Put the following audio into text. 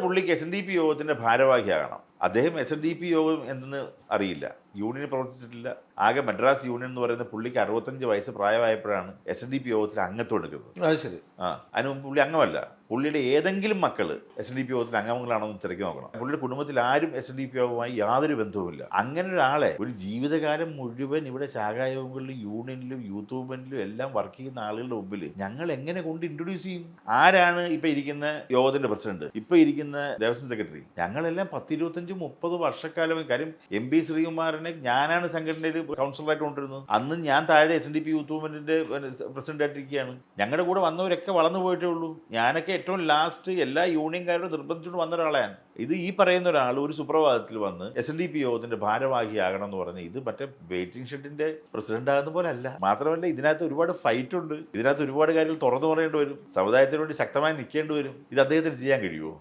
പുള്ളിക്ക് SNDP യോഗത്തിന്റെ ഭാരവാഹിയാകണം. അദ്ദേഹം SNDP യോഗം എന്തെന്ന് അറിയില്ല. യൂണിയനിൽ പ്രവർത്തിച്ചിട്ടില്ല. ആകെ മദ്രാസ് യൂണിയൻ എന്ന് പറയുന്ന പുള്ളിക്ക് 65 വയസ്സ് പ്രായമായപ്പോഴാണ് SNDP യോഗത്തിൽ അംഗത്വം എടുക്കുന്നത്. അത് ശരി. അതിന് മുമ്പ് പുള്ളി അംഗമല്ല. പുള്ളിയുടെ ഏതെങ്കിലും മക്കൾ SNDP യോഗത്തിൽ അംഗങ്ങളാണോ എന്ന് തിരക്കി നോക്കണം. പുള്ളിയുടെ കുടുംബത്തിൽ ആരും SNDP യോഗവുമായി യാതൊരു ബന്ധവുമില്ല. അങ്ങനെ ഒരാളെ ഒരു ജീവിതകാലം മുഴുവൻ ഇവിടെ ശാഖായോഗങ്ങളിലും യൂണിയനിലും യൂത്ത് മൂവ്മെന്റിലും എല്ലാം വർക്ക് ചെയ്യുന്ന ആളുകളുടെ മുമ്പിൽ ഞങ്ങൾ എങ്ങനെ കൊണ്ട് ഇൻട്രൊഡ്യൂസ് ചെയ്യും? ആരാണ് ഇപ്പൊ ഇരിക്കുന്ന യോഗത്തിന്റെ പ്രസിഡന്റ്, ഇപ്പൊ ഇരിക്കുന്ന ദേവസ്വം സെക്രട്ടറി? ഞങ്ങളെല്ലാം 10-25-30 വർഷക്കാലം. കാര്യം MP ശ്രീകുമാരനെ ഞാനാണ് സംഘടനയിൽ കൗൺസിലറായിട്ട് കൊണ്ടിരുന്നത്. അന്ന് ഞാൻ താഴെ SNDP യൂത്ത് മൂവ്മെന്റിന്റെ പ്രസിഡന്റ് ആയിട്ടിരിക്കുകയാണ്. ഞങ്ങളുടെ കൂടെ വന്നവരൊക്കെ വളർന്നു പോയിട്ടേ ഉള്ളൂ. ഞാനൊക്കെ ഏറ്റവും ലാസ്റ്റ് എല്ലാ യൂണിയൻകാരോടും നിർബന്ധിച്ചുകൊണ്ട് വന്ന ഒരാളാണ്. ഇത് ഈ പറയുന്ന ഒരാൾ ഒരു സുപ്രഭാതത്തിൽ വന്ന് SNDP യോഗത്തിന്റെ ഭാരവാഹിയാകണം എന്ന് പറഞ്ഞ് ഇത് മറ്റേ വെയിറ്റിംഗ് ഷെഡിന്റെ പ്രസിഡന്റ് ആകുന്ന പോലെ അല്ല. മാത്രമല്ല ഇതിനകത്ത് ഒരുപാട് ഫൈറ്റ് ഉണ്ട്. ഇതിനകത്ത് ഒരുപാട് കാര്യങ്ങൾ തുറന്നു പറയേണ്ടി വരും. സമുദായത്തിന് വേണ്ടി ശക്തമായി നിൽക്കേണ്ടി വരും. ഇത് അദ്ദേഹത്തിന് ചെയ്യാൻ കഴിയുമോ?